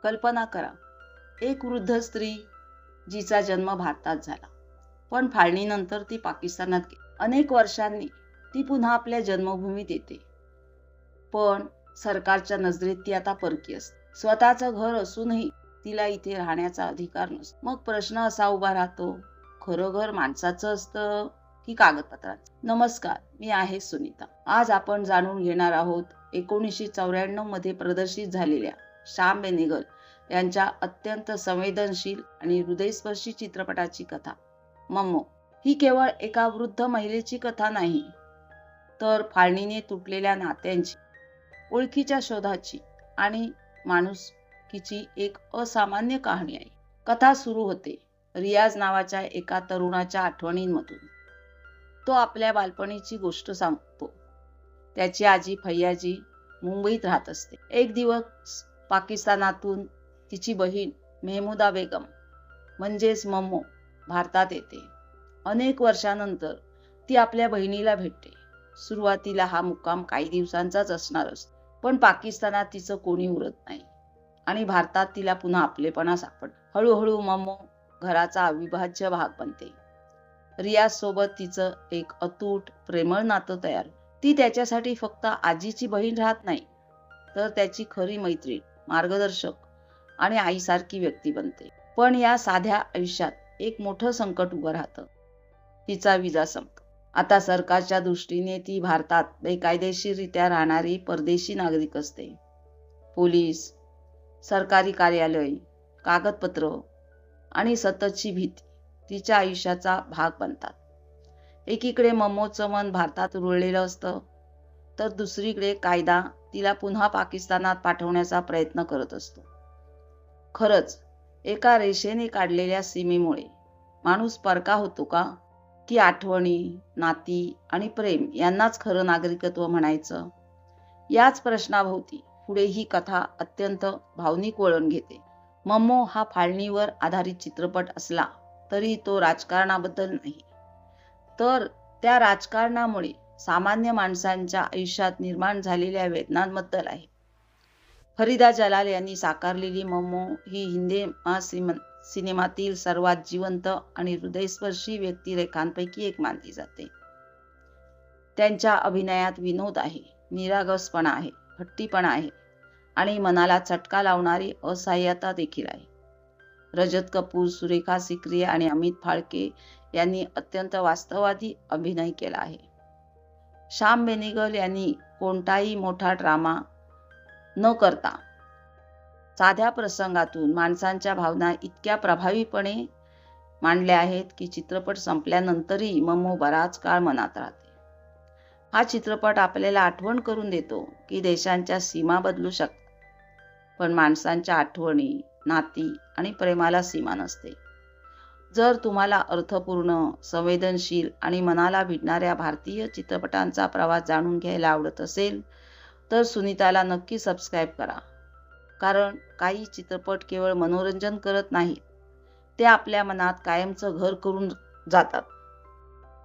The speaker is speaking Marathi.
कल्पना करा, एक वृद्ध स्त्री जिचा जन्म भारतात झाला, पण फाळणीनंतर ती पाकिस्तानात गेली. अनेक वर्षांनी ती पुन्हा आपल्या जन्मभूमीत येते, पण सरकारच्या नजरेत ती आता परकी असते. स्वतःचं घर असूनही तिला इथे राहण्याचा अधिकार नसतो. मग प्रश्न असा उभा राहतो, खरं घर माणसाचं असतं की कागदपत्राचं? नमस्कार, मी आहे सुनीता. आज आपण जाणून घेणार आहोत 1994 मध्ये प्रदर्शित झालेल्या श्याम बेनेगल यांच्या अत्यंत संवेदनशील आणि हृदयस्पर्शी चित्रपटाची कथा मम्मो. ही केवळ एका वृद्ध महिलेची कथा नाही, तर फाळणीने तुटलेल्या नात्यांची, ओळखीच्या शोधाची आणि माणुसकीची एक असामान्य कहाणी आहे. कथा सुरू होते रियाज नावाच्या एका तरुणाच्या आठवणींमधून. तो आपल्या बालपणीची गोष्ट सांगतो. त्याची आजी फैयाजी मुंबईत राहत असते. एक दिवस पाकिस्तानातून तिची बहीण मेहमुदा बेगम म्हणजेच मम्मो भारतात येते. अनेक वर्षानंतर ती आपल्या बहिणीला भेटते. सुरुवातीला हा मुक्काम काही दिवसांचाच असणार असतो, पण पाकिस्तानात तिचं कोणी उरत नाही आणि भारतात तिला पुन्हा आपलेपणा सापडतो. हळूहळू मम्मो घराचा अविभाज्य भाग बनते. रियाज सोबत तिचं एक अतूट प्रेमळ नातं तयार. ती त्याच्यासाठी फक्त आजीची बहीण राहत नाही, तर त्याची खरी मैत्रीण, मार्गदर्शक आणि आईसारखी व्यक्ती बनते. पण या साध्या आयुष्यात एक मोठं संकट उभं राहतं. तिचा विजा संपतो. आता सरकारच्या दृष्टीने ती भारतात बेकायदेशीररित्या राहणारी परदेशी नागरिक असते. पोलीस, सरकारी कार्यालय, कागदपत्र आणि सततची भीती तिच्या आयुष्याचा भाग बनतात. एकीकडे मम्मोचं मन भारतात रुळलेलं असतं, तर दुसरीकडे कायदा तिला पुन्हा पाकिस्तानात पाठवण्याचा प्रयत्न करत असतो. खरंच एका रेषेने काढलेल्या सीमेमुळे माणूस परका होतो का? की आठवणी, नाती आणि प्रेम यांनाच खरं नागरिकत्व म्हणायचं? याच प्रश्नाभोवती पुढे ही कथा अत्यंत भावनिक वळण घेते. मम्मो हा फाळणीवर आधारित चित्रपट असला तरी तो राजकारणाबद्दल नाही, तर त्या राजकारणामुळे सामान्य माणसांच्या आयुष्यात निर्माण झालेल्या वेदनांबद्दल आहे. फरीदा जलाल यांनी साकारलेली मम्मो ही हिंदी सिनेमातील सर्वात जिवंत आणि हृदयस्पर्शी व्यक्तिरेखांपैकी एक मानली जाते. त्यांच्या अभिनयात विनोद आहे, निरागसपणा आहे, हट्टीपणा आहे आणि मनाला चटका लावणारी असहाय्यता देखील आहे. रजत कपूर, सुरेखा सिकरी आणि अमित फाळके यांनी अत्यंत वास्तववादी अभिनय केला आहे. श्याम बेनेगल यांनी कोणताही मोठा ड्रामा न करता साध्या प्रसंगातून माणसांच्या भावना इतक्या प्रभावीपणे मांडल्या आहेत की चित्रपट संपल्यानंतरही मम्मो बराच काळ मनात राहते. हा चित्रपट आपल्याला आठवण करून देतो की देशांच्या सीमा बदलू शकतात, पण माणसांच्या आठवणी, नाती आणि प्रेमाला सीमा नसते. जर तुम्हाला अर्थपूर्ण, संवेदनशील आणि मनाला भिडणाऱ्या भारतीय चित्रपटांचा प्रवास जाणून घ्यायला आवडत असेल, तर सुनीताला नक्की सबस्क्राईब करा. कारण काही चित्रपट केवळ मनोरंजन करत नाहीत, ते आपल्या मनात कायमचं घर करून जातात.